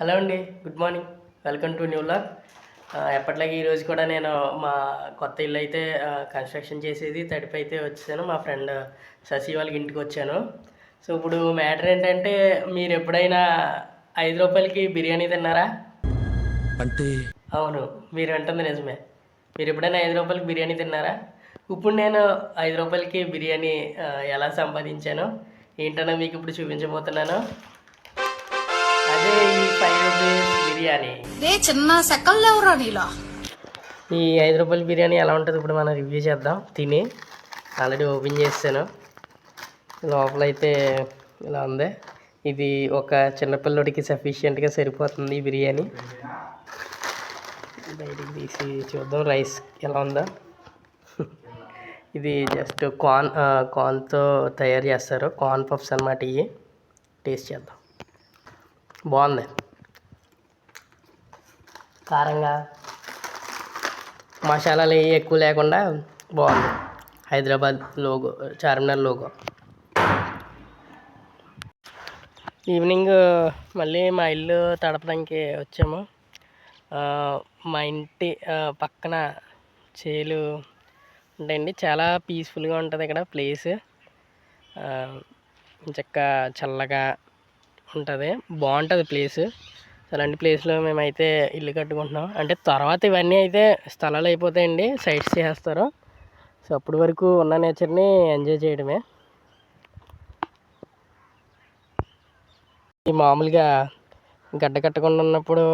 Hello అండి, good morning. Welcome to new vlog. ఎప్పట్లాగే ఈరోజు కూడా నేను మా కొత్త ఇల్లు అయితే కన్స్ట్రక్షన్ చేసేది తడిపి అయితే వచ్చాను. మా ఫ్రెండ్ శశి వాళ్ళకి ఇంటికి వచ్చాను. సో ఇప్పుడు మ్యాటర్ ఏంటంటే, మీరు ఎప్పుడైనా ₹5కి బిర్యానీ తిన్నారా? అంటే అవును, మీరు వింటుంది నిజమే. మీరు ఎప్పుడైనా ₹5కి బిర్యానీ తిన్నారా? ఇప్పుడు నేను ₹5కి బిర్యానీ ఎలా సంపాదించానో ఏంటనో మీకు ఇప్పుడు చూపించబోతున్నాను. అదే ఈ ₹5 బిర్యానీ. చిన్న సెకండ్లు ఎవరా నీలో. ఈ ₹5 బిర్యానీ ఎలా ఉంటుంది ఇప్పుడు మనం రివ్యూ చేద్దాం. తిని ఆల్రెడీ ఓపెన్ చేసాను. లోపల అయితే ఇలా ఉంది. ఇది ఒక చిన్నపిల్లడికి సఫిషియెంట్గా సరిపోతుంది ఈ బిర్యానీ. బయటికి తీసి చూద్దాం రైస్ ఎలా ఉందో. ఇది జస్ట్ కార్న్తో తయారు చేస్తారు. కార్న్ పఫ్స్ అన్నమాట. ఇవి టేస్ట్ చేద్దాం. బాగుంది, కారంగా, మసాలాలు ఎక్కువ లేకుండా బాగుంది. Hyderabad logo, Charminar logo. Evening మళ్ళీ మా ఇల్లు తడపడానికి వచ్చాము. మా ఇంటి పక్కన చేలు ఉంటాయండి. చాలా పీస్ఫుల్గా ఉంటుంది ఇక్కడ ప్లేస్. చక్కగా చల్లగా ఉంటుంది, బాగుంటుంది ప్లేస్. అలాంటి ప్లేస్లో మేమైతే ఇల్లు కట్టుకుంటున్నాం. అంటే తర్వాత ఇవన్నీ అయితే స్థలాలు అయిపోతాయండి, సైట్స్ చేస్తారు. సో అప్పటి వరకు ఉన్న నేచర్ని ఎంజాయ్ చేయడమే. ఈ మామూలుగా గడ్డ కట్టకుండా ఉన్నప్పుడు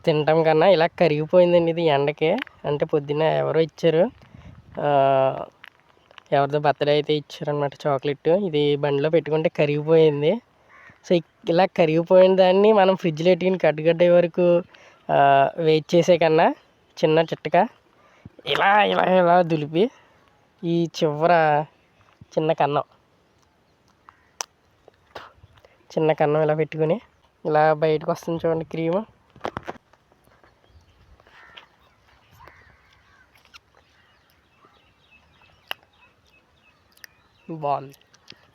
తినటం కన్నా ఇలా కరిగిపోయిందండి ఇది ఎండకి. అంటే పొద్దున్న ఎవరో ఇచ్చారు, ఎవరిదో బర్త్డే అయితే ఇచ్చారనమాట చాక్లెట్. ఇది బండిలో పెట్టుకుంటే కరిగిపోయింది. సో ఇలా కరిగిపోయిన దాన్ని మనం ఫ్రిడ్జ్లో పెట్టుకుని గడ్డగడ్డే వరకు వెయిట్ చేసే కన్నా చిన్న చిట్టక ఇలా ఇలా ఇలా దులిపి ఈ చివర చిన్న కన్నం ఇలా పెట్టుకుని ఇలా బయటకు వస్తుంది చూడండి క్రీము. బాగుంది.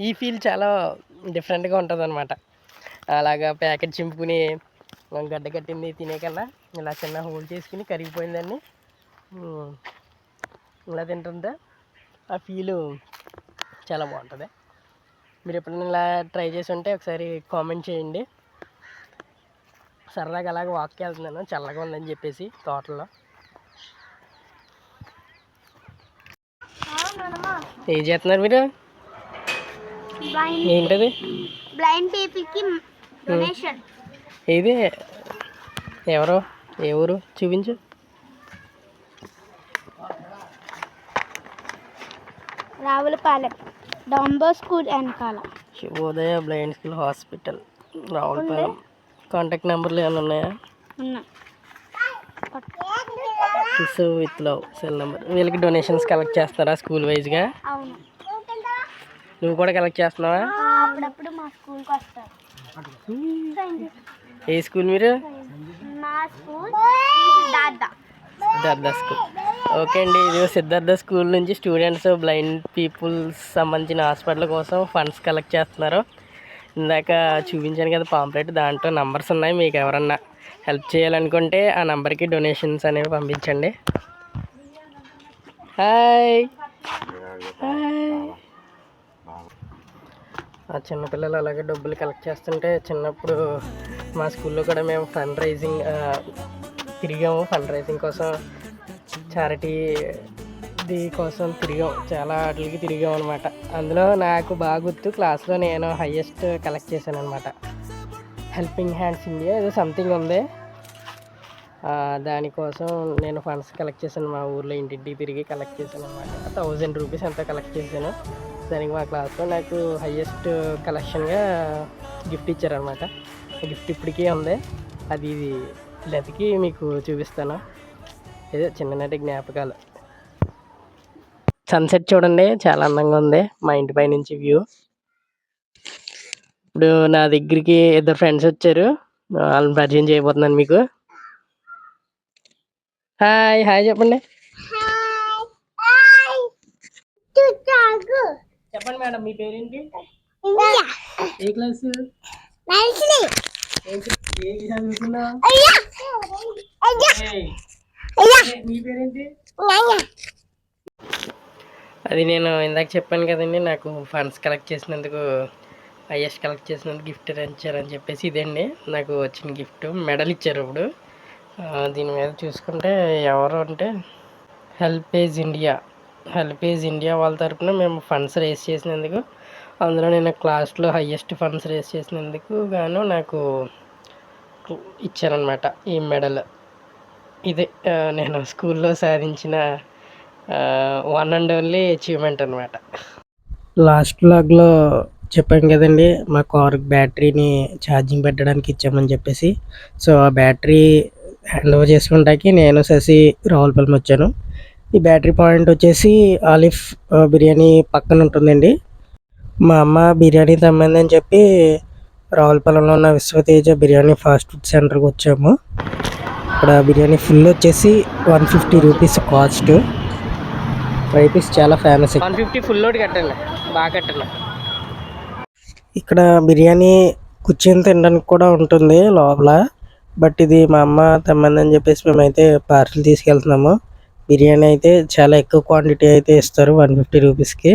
ఈ ఫీల్ చాలా డిఫరెంట్గా ఉంటుంది అనమాట. అలాగా ప్యాకెట్ చింపుకుని గడ్డ కట్టింది తినే కన్నా ఇలా చిన్న హోల్ చేసుకుని కరిగిపోయిందాన్ని ఇలా తింటుంటే ఆ ఫీలు చాలా బాగుంటుంది. మీరు ఎప్పుడైనా ఇలా ట్రై చేసి ఉంటే ఒకసారి కామెంట్ చేయండి. సరదాగా అలాగే వాక్కి వెళ్తున్నాను, చల్లగా ఉందని చెప్పేసి తోటలో. ఏం చేస్తున్నారు మీరు? ఏంటది? బ్లైండ్ పీపుల్కి డొనేషన్. ఇది ఎవరో, ఏ ఊరు చూపించు. రావులపాలెం డాంబో స్కూల్ వెనకాల Subhodaya blind school hospital, Ravulapalem. Contact నెంబర్లు ఏమైనా ఉన్నాయా? So with love cell number. వీళ్ళకి డొనేషన్స్ కలెక్ట్ చేస్తారా స్కూల్ వైజ్గా? అవును. నువ్వు కూడా కలెక్ట్ చేస్తున్నావా? అప్పుడప్పుడు మా స్కూల్కి వస్తారు. ఏ స్కూల్ మీరు? మా స్కూల్ సిద్ధార్థ స్కూల్. ఓకే అండి, ఇది సిద్ధార్థ స్కూల్ నుంచి స్టూడెంట్స్ బ్లైండ్ పీపుల్స్ సంబంధించిన హాస్పిటల్ కోసం ఫండ్స్ కలెక్ట్ చేస్తున్నారు. ఇందాక చూపించాను కదా పాంప్లెట్, దాంట్లో నంబర్స్ ఉన్నాయి. మీకు ఎవరన్నా హెల్ప్ చేయాలనుకుంటే ఆ నెంబర్కి డొనేషన్స్ అనేవి పంపించండి. Hi hi. ఆ చిన్నపిల్లలు అలాగే డబ్బులు కలెక్ట్ చేస్తుంటే చిన్నప్పుడు మా స్కూల్లో కూడా మేము ఫండ్ రైజింగ్ తిరిగాము. ఫండ్ రైజింగ్ కోసం, చారిటీ కోసం తిరిగాం. చాలా వాటికి తిరిగాం అనమాట. అందులో నాకు బాగా గుర్తు, క్లాస్లో నేను హైయెస్ట్ కలెక్ట్ చేశాను అనమాట. హెల్పింగ్ హ్యాండ్స్ ఇండియా ఏదో సంథింగ్ ఉంది, దానికోసం నేను ఫండ్స్ కలెక్ట్ చేశాను. మా ఊర్లో ఇంటింటికి తిరిగి కలెక్ట్ చేశాను అనమాట. ₹1000 అంతా కలెక్ట్ చేశాను. దానికి మా క్లాస్లో నాకు హైయెస్ట్ కలెక్షన్గా గిఫ్ట్ ఇచ్చారనమాట. గిఫ్ట్ ఇప్పటికీ ఉంది, అది లతికి మీకు చూపిస్తాను. ఏదో చిన్ననాటి జ్ఞాపకాలు. సన్సెట్ చూడండి, చాలా అందంగా ఉంది మా ఇంటి పై నుంచి వ్యూ. ఇప్పుడు నా దగ్గరికి 2 ఫ్రెండ్స్ వచ్చారు, వాళ్ళని పరిచయం చేయబోతున్నాను మీకు. హాయ్ హాయ్ చెప్పండి. చెప్పండి మేడం, మీ పేరేంటి? ఏ క్లాస్? ఏంటి చదువుతున్నావు? నీ పేరేంటి? అది నేను ఇందాక చెప్పాను కదండి, నాకు ఫండ్స్ కలెక్ట్ చేసినందుకు, ఐఎస్ కలెక్ట్ చేసినందుకు గిఫ్ట్ ఇచ్చారని చెప్పేసి ఇదండి నాకు వచ్చిన గిఫ్ట్. మెడల్ ఇచ్చారు ఇప్పుడు. దీని మీద చూసుకుంటే ఎవరు అంటే హెల్పేజ్ ఇండియా వాళ్ళ తరపున మేము ఫండ్స్ రేస్ చేసినందుకు, అందులో నేను క్లాస్లో హయ్యెస్ట్ ఫండ్స్ రేస్ చేసినందుకు గాను నాకు ఇచ్చారనమాట ఈ మెడల్. ఇది నేను స్కూల్లో సాధించిన వన్ అండ్ ఓన్లీ అచీవ్మెంట్ అనమాట. లాస్ట్ వ్లాగ్లో చెప్పాను కదండి, మా కార్ బ్యాటరీని ఛార్జింగ్ పెట్టడానికి ఇచ్చామని చెప్పేసి. సో ఆ బ్యాటరీ హ్యాండ్ ఓవర్ చేసుకుంటాకి నేను శశి రావులపాలెం వచ్చాను. ఈ బ్యాటరీ పాయింట్ వచ్చేసి ఆలిఫ్ బిర్యానీ పక్కన ఉంటుందండి. మా అమ్మ బిర్యానీ తెమ్మందని చెప్పి రావులపాలెంలో ఉన్న విశ్వతేజ బిర్యానీ ఫాస్ట్ ఫుడ్ సెంటర్కి వచ్చాము. ఇక్కడ బిర్యానీ ఫుల్ వచ్చేసి 150 రూపీస్ కాస్ట్. ఫ్రై పీస్ చాలా ఫేమస్. 150 ఫుల్ లోడ్ కట్టండి, బాగా కట్టండి. ఇక్కడ బిర్యానీ కూర్చొని తినడానికి కూడా ఉంటుంది లోపల. బట్ ఇది మా అమ్మ తెమ్మందని చెప్పేసి మేమైతే పార్సిల్ తీసుకెళ్తున్నాము. బిర్యానీ అయితే చాలా ఎక్కువ క్వాంటిటీ అయితే ఇస్తారు 150 రూపీస్కి.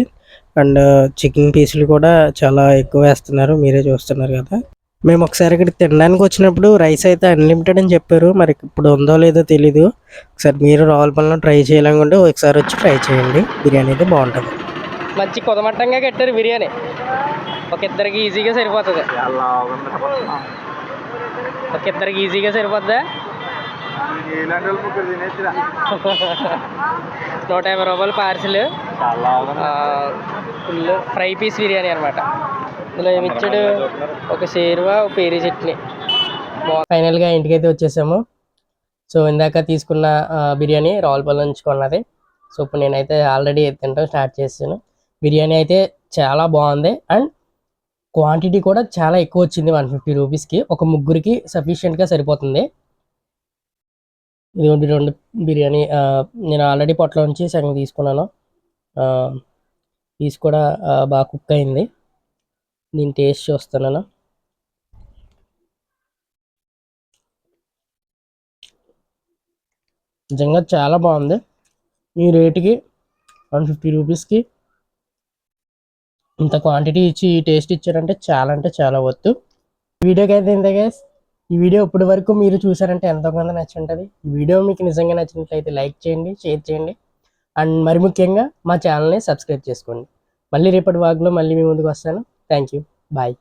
అండ్ చికెన్ పీసులు కూడా చాలా ఎక్కువ వేస్తున్నారు, మీరే చూస్తున్నారు కదా. మేము ఒకసారి ఇక్కడ తినడానికి వచ్చినప్పుడు రైస్ అయితే అన్లిమిటెడ్ అని చెప్పారు. మరి ఇప్పుడు ఉందో లేదో తెలీదు. ఒకసారి మీరు రావులపాలెంలో ట్రై చేయాలనుకుంటే ఒకసారి వచ్చి ట్రై చేయండి, బిర్యానీ అయితే బాగుంటుంది. మంచి కొదమట్టంగా కట్టారు బిర్యానీ, ఒక ఇద్దరికి ఈజీగా సరిపోతుంది. ఒక ఇద్దరికి ఈజీగా సరిపోద్దా? 150 రూపాయలు parcel, full fry piece biryani అనమాట. ఇందులో ఏమిచ్చాడు, ఒక షేర్వా, ఒక పేరీ చట్నీ. ఫైనల్గా ఇంటికైతే వచ్చేసాము. సో ఇందాక తీసుకున్న బిర్యానీ రావులపాలెం నుంచి కొన్నది. సో ఇప్పుడు నేనైతే ఆల్రెడీ తినడం స్టార్ట్ చేసాను. బిర్యానీ అయితే చాలా బాగుంది అండ్ క్వాంటిటీ కూడా చాలా ఎక్కువ వచ్చింది. 150 రూపీస్కి ఒక ముగ్గురికి సఫిషియెంట్గా సరిపోతుంది. ఇది 2 బిర్యానీ నేను ఆల్రెడీ పొట్టలో నుంచి సగం తీసుకున్నాను. పీస్ కూడా బాగా కుక్ అయింది. దీని టేస్ట్ చూస్తున్నాను. నిజంగా చాలా బాగుంది. ఈ రేటుకి 150 రూపీస్కి ఇంత క్వాంటిటీ ఇచ్చి ఈ టేస్ట్ ఇచ్చారంటే చాలా వర్త్. వీడియోకి అయితే ఇంత గైస్. ఈ వీడియో ఇప్పటి వరకు మీరు చూసారంటే ఎంతో కొంత నచ్చి ఉంటుంది. ఈ వీడియో మీకు నిజంగా నచ్చినట్లయితే లైక్ చేయండి, షేర్ చేయండి అండ్ మరి ముఖ్యంగా మా ఛానల్ని సబ్స్క్రైబ్ చేసుకోండి. మళ్ళీ రేపటి వాగ్లో మళ్ళీ మీ ముందుకు వస్తాను. Thank you, bye.